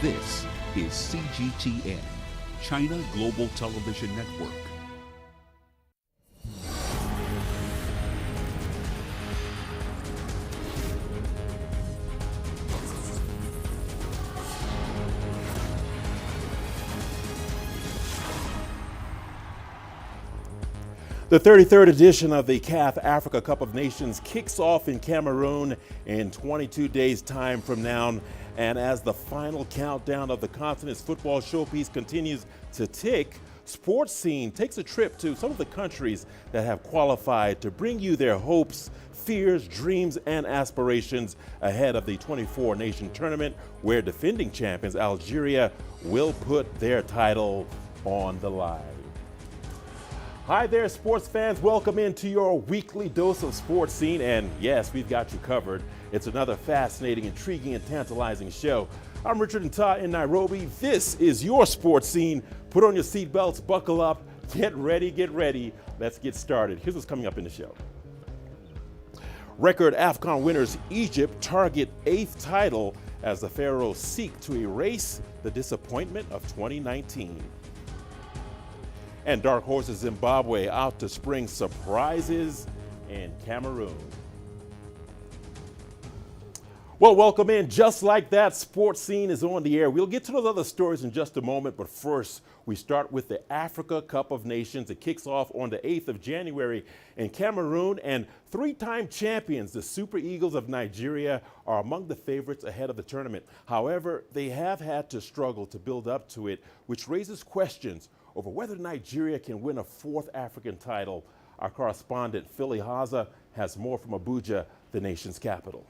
This is CGTN, China Global Television Network. The 33rd edition of the CAF Africa Cup of Nations kicks off in Cameroon in 22 days' time from now. And as the final countdown of the continent's football showpiece continues to tick, Sports Scene takes a trip to some of the countries that have qualified to bring you their hopes, fears, dreams, and aspirations ahead of the 24-nation tournament, where defending champions Algeria will put their title on the line. Hi there, sports fans. Welcome into your weekly dose of Sports Scene. And yes, we've got you covered. It's another fascinating, intriguing, and tantalizing show. I'm Richard Nta in Nairobi. This is your Sports Scene. Put on your seatbelts, buckle up, get ready, get ready. Let's get started. Here's what's coming up in the show. Record AFCON winners Egypt target 8th title as the Pharaohs seek to erase the disappointment of 2019. And dark horses Zimbabwe out to spring surprises in Cameroon. Well, welcome in. Just like that, Sports Scene is on the air. We'll get to those other stories in just a moment, but first, we start with the Africa Cup of Nations. It kicks off on the 8th of January in Cameroon, and three-time champions, the Super Eagles of Nigeria, are among the favorites ahead of the tournament. However, they have had to struggle to build up to it, which raises questions over whether Nigeria can win a 4th African title. Our correspondent, Philly Haza, has more from Abuja, the nation's capital.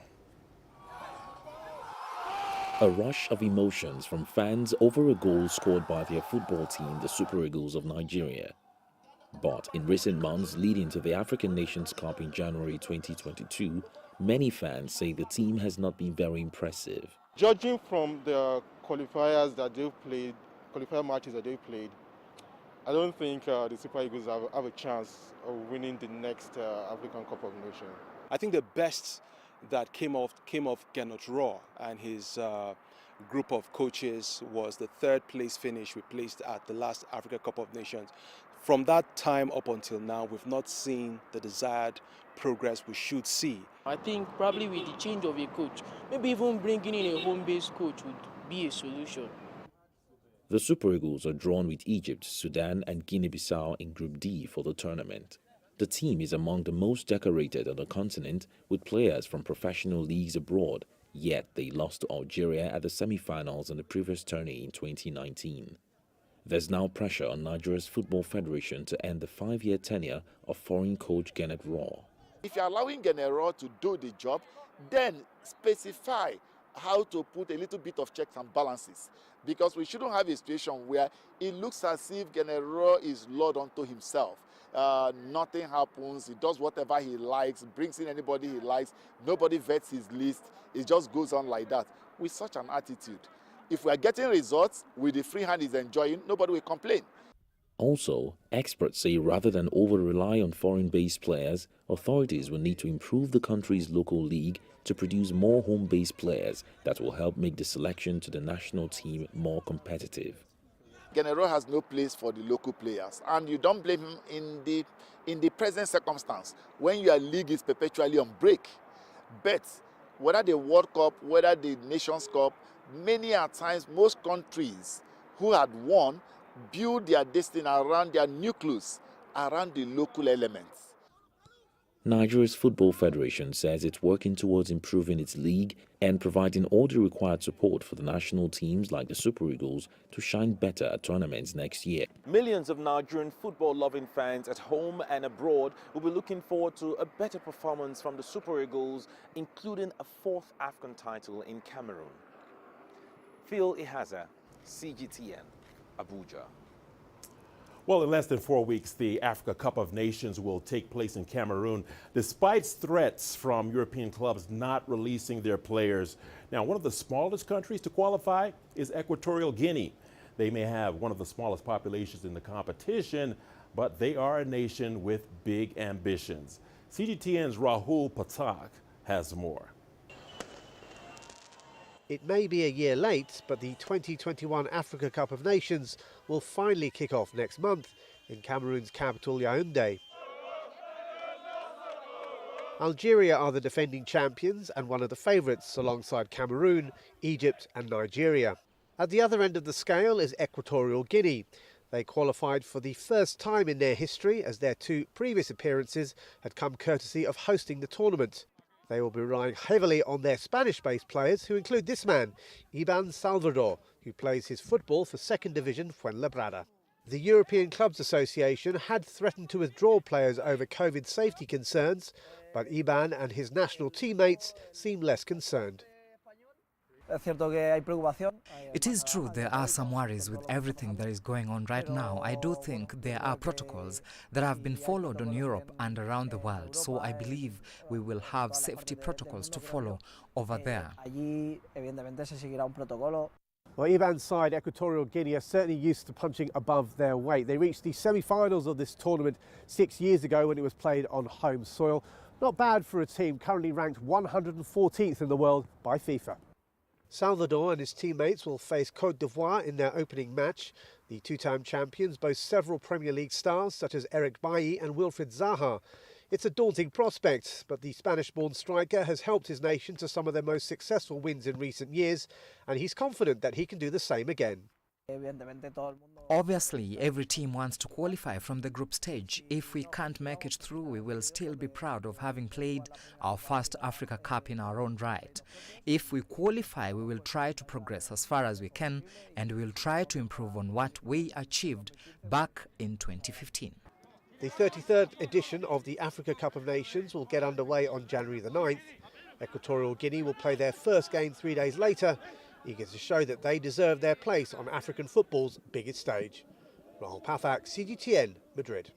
A rush of emotions from fans over a goal scored by their football team, the Super Eagles of Nigeria. But in recent months leading to the African Nations Cup in January 2022, many fans say the team has not been very impressive. Judging from the qualifiers that they've played, qualifier matches that they've played, I don't think the Super Eagles have a chance of winning the next African Cup of Nations. I think the best that came off Gernot Rohr and his group of coaches was the 3rd place finish we placed at the last Africa Cup of Nations. From that time up until now, we've not seen the desired progress we should see. I think probably with the change of a coach, maybe even bringing in a home-based coach would be a solution. The Super Eagles are drawn with Egypt, Sudan, and Guinea-Bissau in Group D for the tournament. The team is among the most decorated on the continent, with players from professional leagues abroad, yet they lost to Algeria at the semi-finals in the previous tourney in 2019. There's now pressure on Nigeria's Football Federation to end the 5-year tenure of foreign coach Gernot Rohr. If you're allowing Gernot Rohr to do the job, then specify how to put a little bit of checks and balances, because we shouldn't have a situation where it looks as if Gernot Rohr is Lord unto himself. Nothing happens, he does whatever he likes, brings in anybody he likes, nobody vets his list, it just goes on like that. With such an attitude, if we are getting results with the free hand he's enjoying, nobody will complain. Also, experts say rather than over-rely on foreign-based players, authorities will need to improve the country's local league to produce more home-based players that will help make the selection to the national team more competitive. Gernot Rohr has no place for the local players, and you don't blame him in the present circumstance when your league is perpetually on break. But whether the World Cup, whether the Nations Cup, many a times most countries who had won build their destiny around their nucleus, around the local elements. Nigeria's Football Federation says it's working towards improving its league and providing all the required support for the national teams like the Super Eagles to shine better at tournaments next year. Millions of Nigerian football-loving fans at home and abroad will be looking forward to a better performance from the Super Eagles, including a 4th AFCON title in Cameroon. Phil Ihaza, CGTN. Abuja. Well, in less than 4 weeks, the Africa Cup of Nations will take place in Cameroon, despite threats from European clubs not releasing their players. Now, one of the smallest countries to qualify is Equatorial Guinea. They may have one of the smallest populations in the competition, but they are a nation with big ambitions. CGTN's Rahul Patak has more. It may be a year late, but the 2021 Africa Cup of Nations will finally kick off next month in Cameroon's capital, Yaoundé. Algeria are the defending champions and one of the favourites alongside Cameroon, Egypt and Nigeria. At the other end of the scale is Equatorial Guinea. They qualified for the first time in their history, as their 2 previous appearances had come courtesy of hosting the tournament. They will be relying heavily on their Spanish-based players, who include this man, Iban Salvador, who plays his football for 2nd Division Fuenlabrada. The European Clubs Association had threatened to withdraw players over COVID safety concerns, but Iban and his national teammates seem less concerned. It is true there are some worries with everything that is going on right now. I do think there are protocols that have been followed in Europe and around the world, so I believe we will have safety protocols to follow over there. Well, Iban's side, Equatorial Guinea, are certainly used to punching above their weight. They reached the semi-finals of this tournament 6 years ago when it was played on home soil. Not bad for a team currently ranked 114th in the world by FIFA. Salvador and his teammates will face Côte d'Ivoire in their opening match. The 2-time champions boast several Premier League stars such as Eric Bailly and Wilfried Zaha. It's a daunting prospect, but the Spanish-born striker has helped his nation to some of their most successful wins in recent years, and he's confident that he can do the same again. Obviously, every team wants to qualify from the group stage. If we can't make it through, we will still be proud of having played our first Africa Cup in our own right. If we qualify, we will try to progress as far as we can, and we will try to improve on what we achieved back in 2015. The 33rd edition of the Africa Cup of Nations will get underway on January the 9th. Equatorial Guinea will play their first game 3 days later, eager to show that they deserve their place on African football's biggest stage. Rahul Pathak, CGTN, Madrid.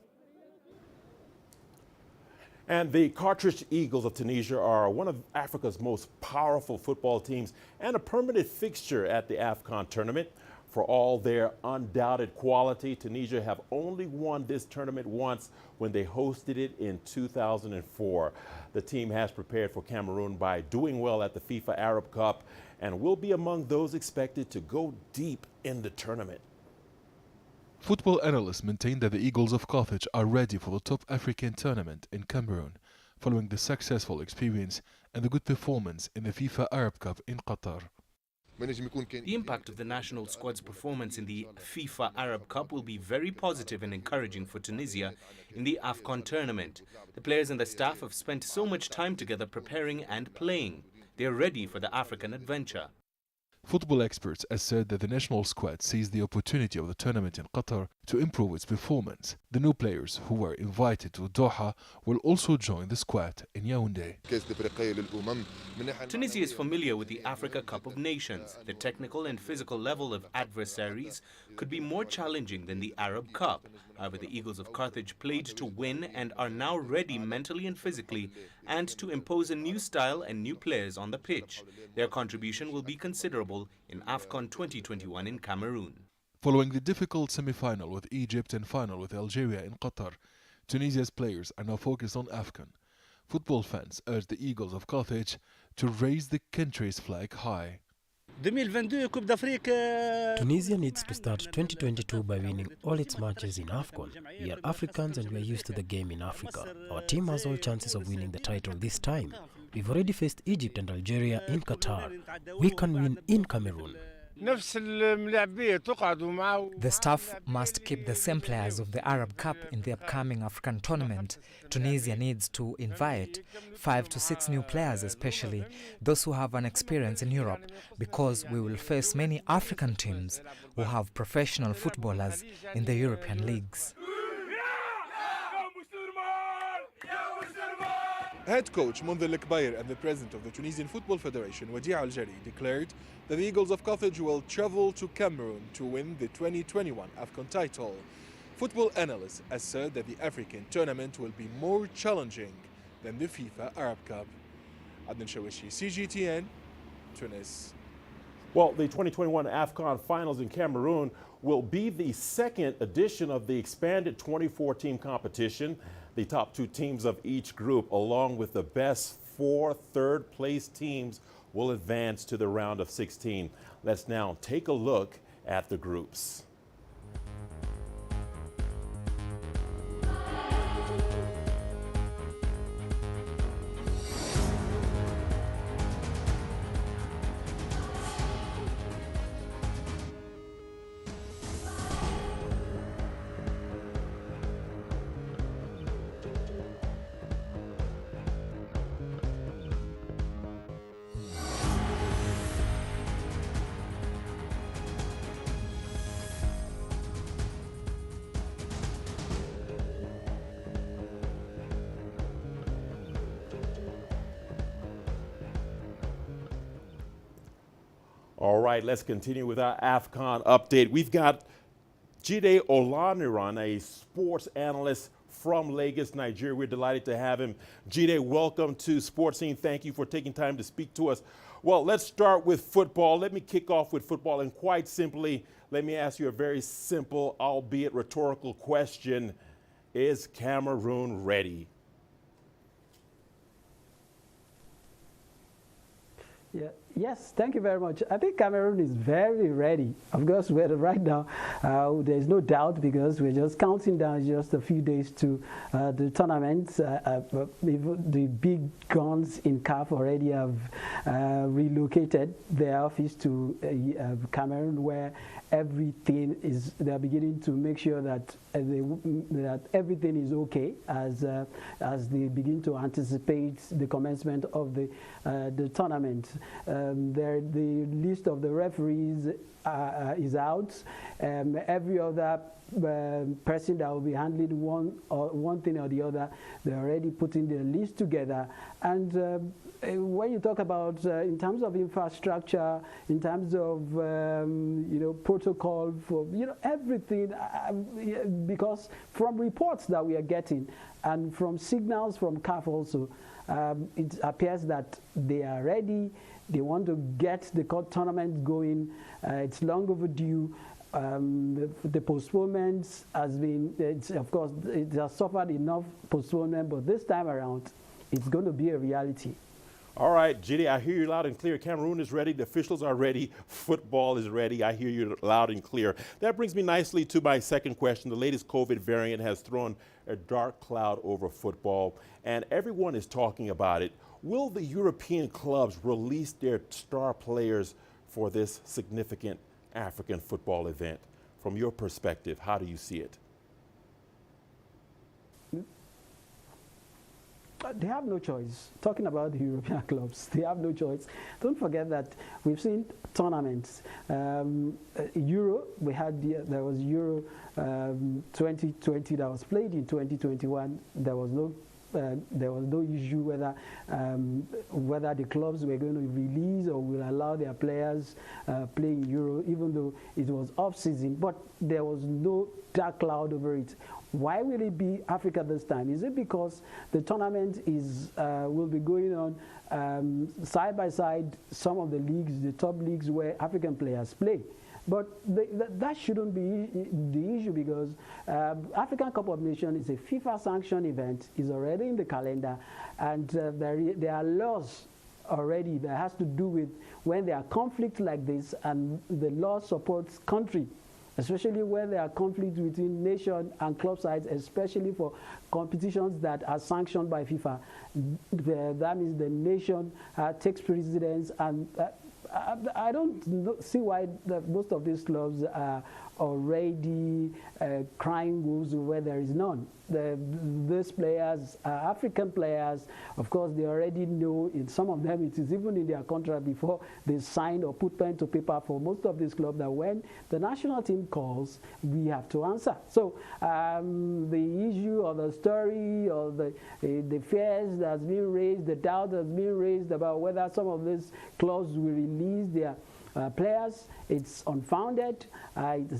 And the Cartridge Eagles of Tunisia are one of Africa's most powerful football teams and a permanent fixture at the AFCON tournament. For all their undoubted quality, Tunisia have only won this tournament once when they hosted it in 2004. The team has prepared for Cameroon by doing well at the FIFA Arab Cup and will be among those expected to go deep in the tournament. Football analysts maintain that the Eagles of Carthage are ready for the top African tournament in Cameroon, following the successful experience and the good performance in the FIFA Arab Cup in Qatar. The impact of the national squad's performance in the FIFA Arab Cup will be very positive and encouraging for Tunisia in the AFCON tournament. The players and the staff have spent so much time together preparing and playing. They are ready for the African adventure. Football experts have said that the national squad seized the opportunity of the tournament in Qatar to improve its performance. The new players who were invited to Doha will also join the squad in Yaoundé. Tunisia is familiar with the Africa Cup of Nations. The technical and physical level of adversaries could be more challenging than the Arab Cup. However, the Eagles of Carthage played to win and are now ready mentally and physically and to impose a new style and new players on the pitch. Their contribution will be considerable in AFCON 2021 in Cameroon. Following the difficult semi-final with Egypt and final with Algeria in Qatar, Tunisia's players are now focused on AFCON. Football fans urge the Eagles of Carthage to raise the country's flag high. Tunisia needs to start 2022 by winning all its matches in AFCON. We are Africans and we are used to the game in Africa. Our team has all chances of winning the title this time. We've already faced Egypt and Algeria in Qatar. We can win in Cameroon. The staff must keep the same players of the Arab Cup in the upcoming African tournament. Tunisia needs to invite 5 to 6 new players, especially those who have an experience in Europe, because we will face many African teams who have professional footballers in the European leagues. Head coach Munzir Al-Kbair and the president of the Tunisian Football Federation, Wadi Al-Jari, declared that the Eagles of Carthage will travel to Cameroon to win the 2021 AFCON title. Football analysts assert that the African tournament will be more challenging than the FIFA Arab Cup. Adnan Shawishi, CGTN, Tunis. Well, the 2021 AFCON finals in Cameroon will be the second edition of the expanded 24-team competition. The top two teams of each group, along with the best 4 third-place teams, will advance to the round of 16. Let's now take a look at the groups. All right, let's continue with our AFCON update. We've got Jide Olaniran, a sports analyst from Lagos, Nigeria. We're delighted to have him. Jide, welcome to Sports Scene. Thank you for taking time to speak to us. Well, let's start with football. Let me kick off with football, and quite simply, let me ask you a very simple, albeit rhetorical question. Is Cameroon ready? Yeah. Yes, thank you very much. I think Cameroon is very ready. Of course, right now, there's no doubt because we're just counting down just a few days to the tournament. The big guns in CAF already have relocated their office to Cameroon, where everything is, they're beginning to make sure that that everything is okay as they begin to anticipate the commencement of the tournament. The list of the referees is out. Every other person that will be handling one thing or the other, they're already putting the list together. And when you talk about in terms of infrastructure, in terms of protocol for everything, because from reports that we are getting and from signals from CAF also, it appears that they are ready. They want to get the tournament going. It's long overdue. The postponements has been, of course, it has suffered enough postponement, but this time around, it's going to be a reality. All right, Jide, I hear you loud and clear. Cameroon is ready. The officials are ready. Football is ready. I hear you loud and clear. That brings me nicely to my second question. The latest COVID variant has thrown a dark cloud over football, and everyone is talking about it. Will the European clubs release their star players for this significant African football event? From your perspective, how do you see it? They have no choice. Talking about the European clubs, they have no choice. Don't forget that we've seen tournaments. Euro, there was Euro 2020 that was played in 2021. There was no issue whether the clubs were going to release or will allow their players play in Euro, even though it was off-season. But there was no dark cloud over it. Why will it be Africa this time? Is it because the tournament will be going on side by side some of the leagues, the top leagues where African players play? But that shouldn't be the issue because African Cup of Nations is a FIFA-sanctioned event, is already in the calendar, and there are laws already that has to do with when there are conflicts like this, and the law supports country, especially when there are conflicts between nation and club sides, especially for competitions that are sanctioned by FIFA. That means the nation takes precedence, and I don't see why most of these clubs are already crying wolves where there is none. These players are African players. Of course, they already know, in some of them, it is even in their contract before they sign or put pen to paper for most of these clubs that when the national team calls, we have to answer. So the issue or the story or the fears that's been raised, the doubt that's been raised about whether some of these clubs will release their players, it's unfounded. It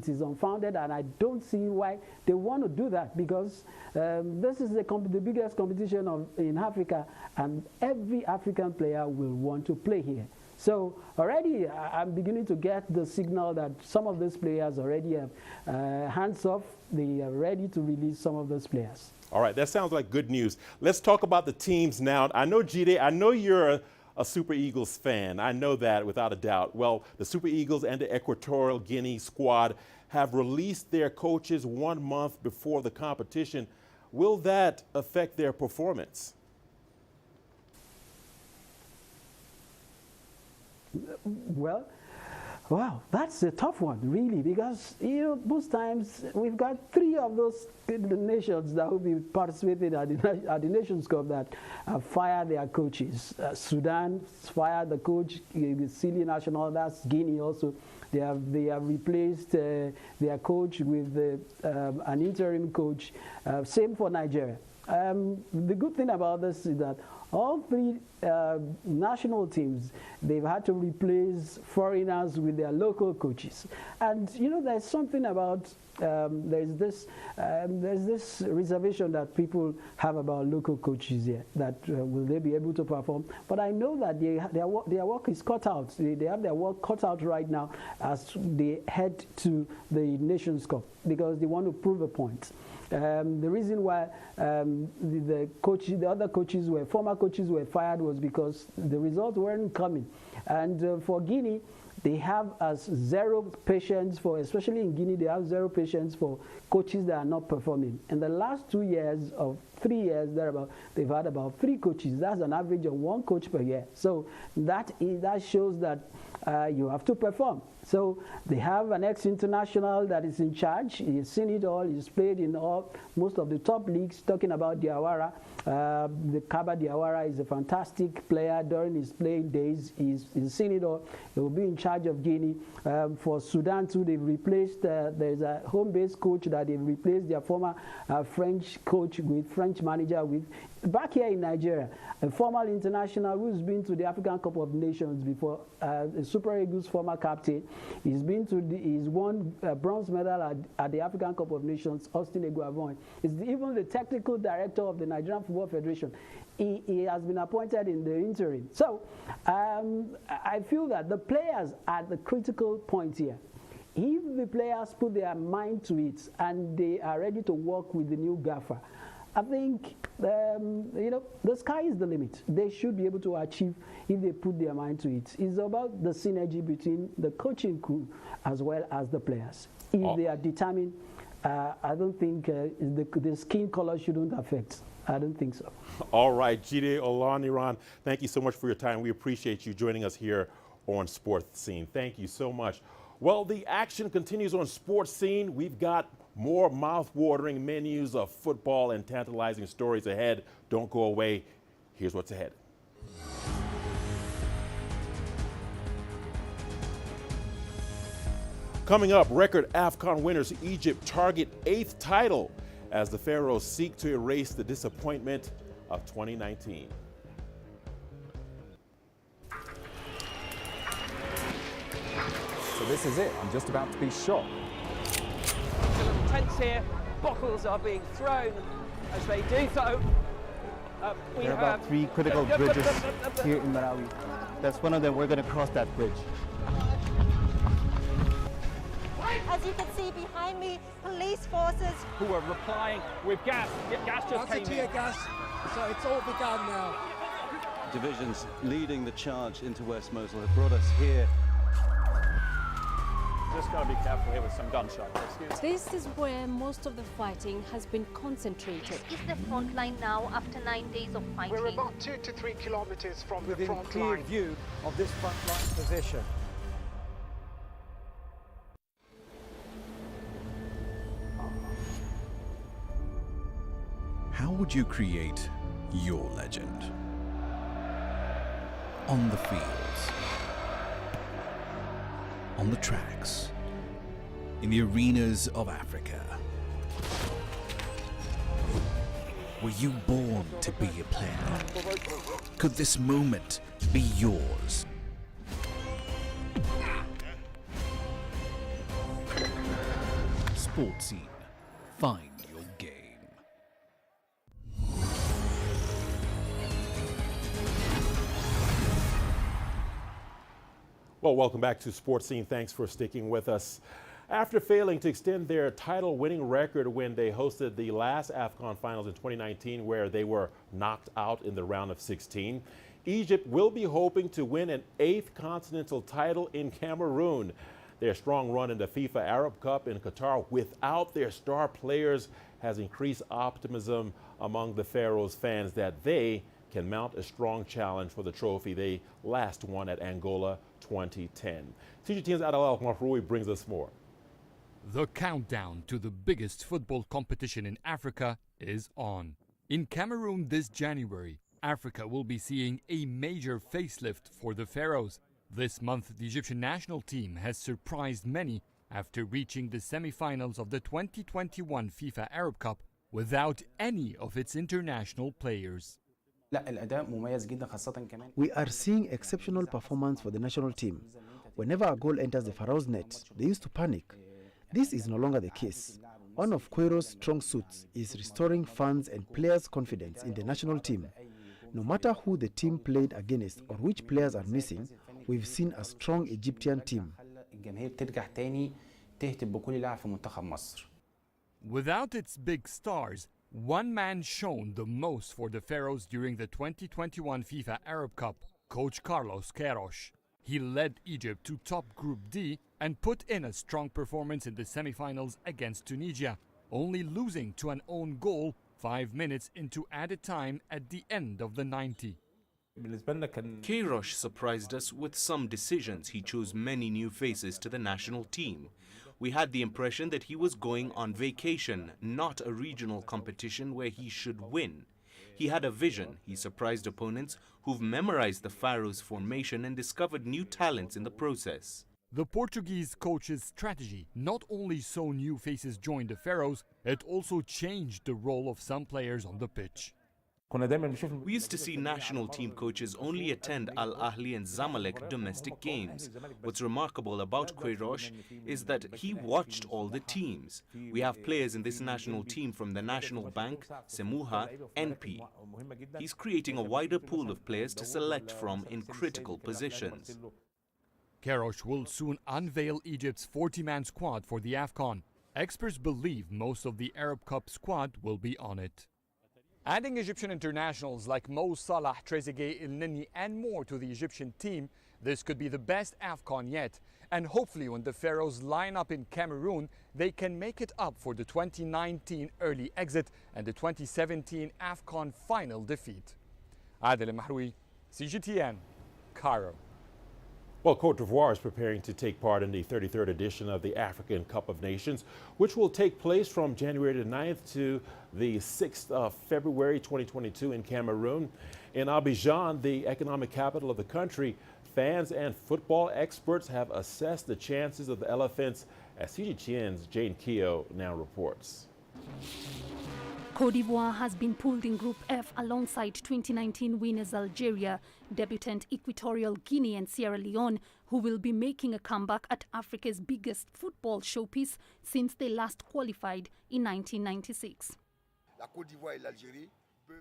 is unfounded, and I don't see why they want to do that, because this is the biggest competition in Africa, and every African player will want to play here. So already I'm beginning to get the signal that some of those players already have hands off. They are ready to release some of those players. All right, that sounds like good news. Let's talk about the teams now. I know, Jide, I know you're a Super Eagles fan. I know that without a doubt. Well, the Super Eagles and the Equatorial Guinea squad have released their coaches 1 month before the competition. Will that affect their performance? Well, wow, that's a tough one, really, because most times we've got 3 of those nations that will be participating at the Nations Cup that fired their coaches. Sudan fired the coach, the Silly National, that's Guinea also. They have replaced their coach with an interim coach. Same for Nigeria. The good thing about this is that all 3 national teams, they've had to replace foreigners with their local coaches. And there's something about there's this reservation that people have about local coaches here, that will they be able to perform? But I know that their work is cut out. They have their work cut out right now as they head to the Nations Cup, because they want to prove a point. The reason why the other coaches former coaches were fired was because the results weren't coming. And for Guinea, they have zero patience for, especially in Guinea, they have zero patience for coaches that are not performing. In the last 2 years or 3 years, they've had about 3 coaches. That's an average of 1 coach per year. So that shows that you have to perform. So they have an ex-international that is in charge. He's seen it all. He's played in most of the top leagues. Talking about Diawara, the Kaba Diawara is a fantastic player during his playing days. He's seen it all. He will be in charge of Guinea. For Sudan too, they've replaced, there's a home-based coach that they've replaced their former French coach with French manager with. Back here in Nigeria, a former international who's been to the African Cup of Nations before, a Super Eagles former captain. He's won a bronze medal at the African Cup of Nations, Austin Eguavoin. He's even the technical director of the Nigerian Football Federation. He has been appointed in the interim. So I feel that the players are the critical point here. If the players put their mind to it and they are ready to work with the new gaffer, I think the sky is the limit. They should be able to achieve if they put their mind to it. It's about the synergy between the coaching crew as well as the players. If they are determined, I don't think the skin color shouldn't affect. I don't think so. All right, Jide Olaniran, thank you so much for your time. We appreciate you joining us here on Sports Scene. Thank you so much. Well, the action continues on Sports Scene. We've got more mouth-watering menus of football and tantalizing stories ahead. Don't go away. Here's what's ahead. Coming up, record AFCON winners Egypt target 8th title as the Pharaohs seek to erase the disappointment of 2019. So this is it. I'm just about to be shot. It's a little tense here. Bottles are being thrown as they do so. There are about 3 critical bridges here in Malawi. That's one of them. We're going to cross that bridge. As you can see behind me, police forces who are replying with gas. Gas just came in. Tear gas. So it's all begun now. Divisions leading the charge into West Mosul have brought us here. Just got to be careful here with some gunshots. Excuse me. This is where most of the fighting has been concentrated. This is the front line now after 9 days of fighting. We're about 2 to 3 kilometers from the within front clear line. view of this front line position. How would you create your legend? On the fields, on the tracks, in the arenas of Africa. Were you born to be a player? Could this moment be yours? Sports Scene. Find your game. Well, welcome back to Sports Scene. Thanks for sticking with us. After failing to extend their title-winning record when they hosted the last AFCON finals in 2019, where they were knocked out in the round of 16, Egypt will be hoping to win an 8th continental title in Cameroon. Their strong run in the FIFA Arab Cup in Qatar without their star players has increased optimism among the Pharaohs fans that they can mount a strong challenge for the trophy they last won at Angola 2010. CGTN's Adel Al-Mahroui brings us more. The countdown to the biggest football competition in Africa is on. In Cameroon this January, Africa will be seeing a major facelift for the Pharaohs. This month, the Egyptian national team has surprised many after reaching the semi-finals of the 2021 FIFA Arab Cup without any of its international players. We are seeing exceptional performance for the national team. Whenever a goal enters the Pharaohs' net, they used to panic. This is no longer the case. One of Queiro's strong suits is restoring fans and players' confidence in the national team. No matter who the team played against or which players are missing, we've seen a strong Egyptian team. Without its big stars, one man shone the most for the Pharaohs during the 2021 FIFA Arab Cup, coach Carlos Queiroz. He led Egypt to top Group D and put in a strong performance in the semi-finals against Tunisia, only losing to an own goal 5 minutes into added time at the end of the 90. Queiroz surprised us with some decisions. He chose many new faces to the national team. We had the impression that he was going on vacation, not a regional competition where he should win. He had a vision. He surprised opponents who've memorized the Pharaohs' formation and discovered new talents in the process. The Portuguese coach's strategy not only saw new faces join the Pharaohs, it also changed the role of some players on the pitch. We used to see national team coaches only attend Al Ahly and Zamalek domestic games. What's remarkable about Queiroz is that he watched all the teams. We have players in this national team from the National Bank, Semuha, NP. He's creating a wider pool of players to select from in critical positions. Queiroz will soon unveil Egypt's 40-man squad for the AFCON. Experts believe most of the Arab Cup squad will be on it. Adding Egyptian internationals like Mo Salah, Trezeguet, El Neni and more to the Egyptian team, this could be the best AFCON yet. And hopefully when the Pharaohs line up in Cameroon, they can make it up for the 2019 early exit and the 2017 AFCON final defeat. Adel Mahroui, CGTN, Cairo. Well, Cote d'Ivoire is preparing to take part in the 33rd edition of the African Cup of Nations, which will take place from January the 9th to the 6th of February 2022 in Cameroon. In Abidjan, the economic capital of the country, fans and football experts have assessed the chances of the Elephants, as CGTN's Jane Keogh now reports. Cote d'Ivoire has been pulled in Group F alongside 2019 winners Algeria, debutant Equatorial Guinea and Sierra Leone, who will be making a comeback at Africa's biggest football showpiece since they last qualified in 1996.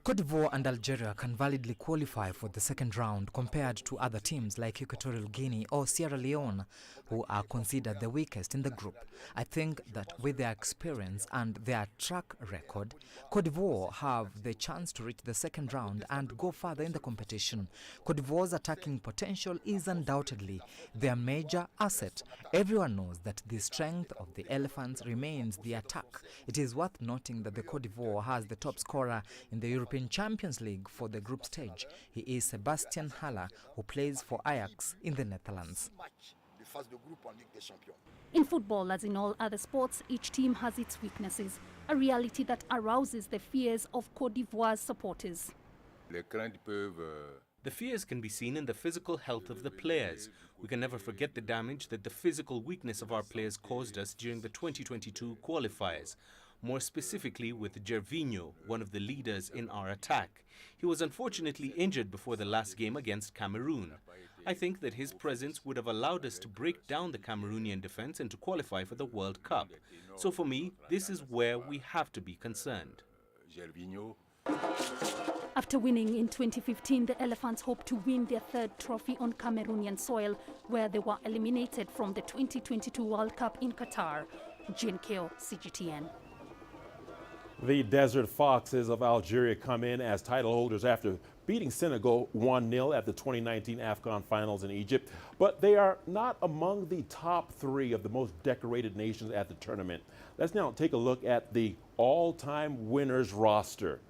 Cote d'Ivoire and Algeria can validly qualify for the second round compared to other teams like Equatorial Guinea or Sierra Leone, who are considered the weakest in the group. I think that with their experience and their track record, Cote d'Ivoire have the chance to reach the second round and go further in the competition. Cote d'Ivoire's attacking potential is undoubtedly their major asset. Everyone knows that the strength of the Elephants remains the attack. It is worth noting that the Cote d'Ivoire has the top scorer in the European Champions League for the group stage. He is Sebastian Haller, who plays for Ajax in the Netherlands. In football, as in all other sports, each team has its weaknesses, a reality that arouses the fears of Cote d'Ivoire's supporters. The fears can be seen in the physical health of the players. We can never forget the damage that the physical weakness of our players caused us during the 2022 qualifiers. More specifically with Gervinho, one of the leaders in our attack. He was unfortunately injured before the last game against Cameroon. I think that his presence would have allowed us to break down the Cameroonian defense and to qualify for the World Cup. So for me, this is where we have to be concerned. After winning in 2015, the Elephants hope to win their third trophy on Cameroonian soil, where they were eliminated from the 2022 World Cup in Qatar. Jean Keo, CGTN. The Desert Foxes of Algeria come in as title holders after beating Senegal 1-0 at the 2019 AFCON finals in Egypt. But they are not among the top three of the most decorated nations at the tournament. Let's now take a look at the all-time winners roster.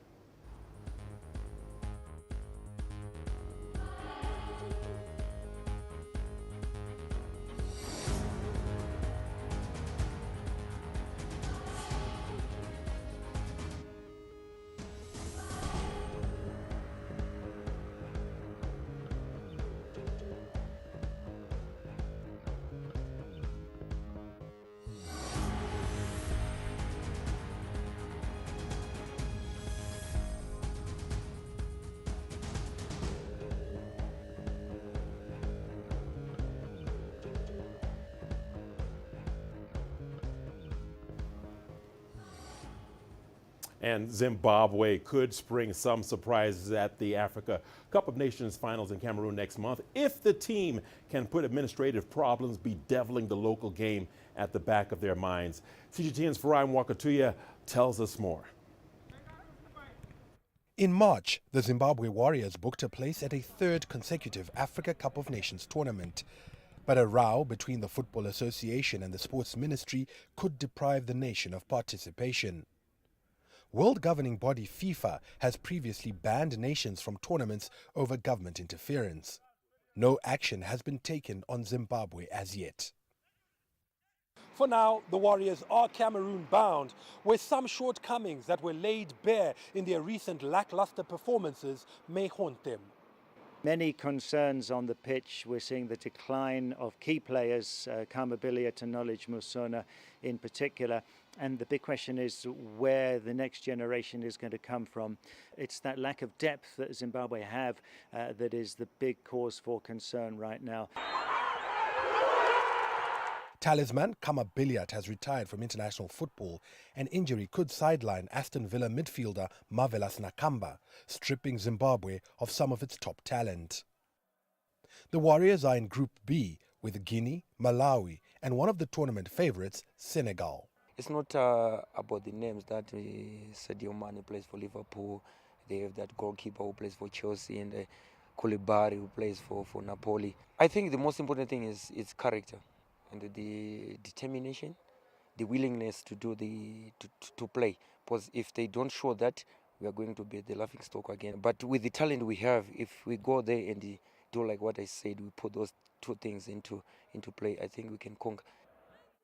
And Zimbabwe could spring some surprises at the Africa Cup of Nations finals in Cameroon next month if the team can put administrative problems bedeviling the local game at the back of their minds. CGTN's Farai Mwakatuya tells us more. In March, the Zimbabwe Warriors booked a place at a third consecutive Africa Cup of Nations tournament. But a row between the Football Association and the Sports Ministry could deprive the nation of participation. World governing body FIFA has previously banned nations from tournaments over government interference. No action has been taken on Zimbabwe as yet. For now, the Warriors are Cameroon-bound, where some shortcomings that were laid bare in their recent lackluster performances may haunt them. Many concerns on the pitch. We're seeing the decline of key players, Kamabilia to Knowledge Musona in particular. And the big question is where the next generation is going to come from. It's that lack of depth that Zimbabwe have that is the big cause for concern right now. Talisman Kamabilia has retired from international football. An injury could sideline Aston Villa midfielder Marvelous Nakamba, stripping Zimbabwe of some of its top talent. The Warriors are in Group B with Guinea, Malawi and one of the tournament favourites, Senegal. It's not about the names that Sadio Mane plays for Liverpool. They have that goalkeeper who plays for Chelsea and Koulibaly who plays for Napoli. I think the most important thing is character and the determination, the willingness to do to play. Because if they don't show that, we are going to be the laughing stock again. But with the talent we have, if we go there and do like what I said, we put those two things into play, I think we can conquer.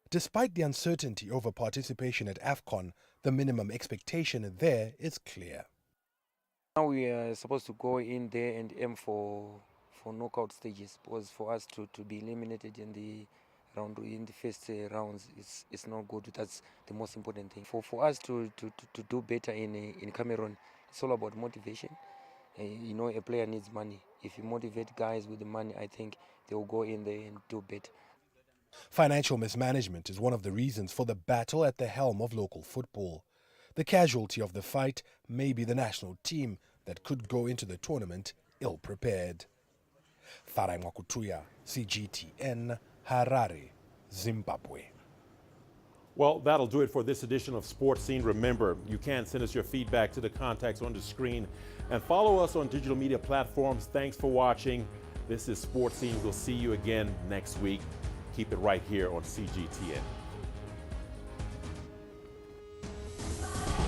Despite the uncertainty over participation at AFCON, the minimum expectation there is clear. Now we are supposed to go in there and aim for knockout stages, because for us to be eliminated in the first rounds, it's not good. That's the most important thing. For us to do better in Cameroon, it's all about motivation. You know, a player needs money. If you motivate guys with the money, I think they will go in there and do better. Financial mismanagement is one of the reasons for the battle at the helm of local football. The casualty of the fight may be the national team that could go into the tournament ill-prepared. Farai Mwakutuya, CGTN, Harare, Zimbabwe. Well, that'll do it for this edition of Sports Scene. Remember, you can send us your feedback to the contacts on the screen and follow us on digital media platforms. Thanks for watching. This is Sports Scene. We'll see you again next week. Keep it right here on CGTN.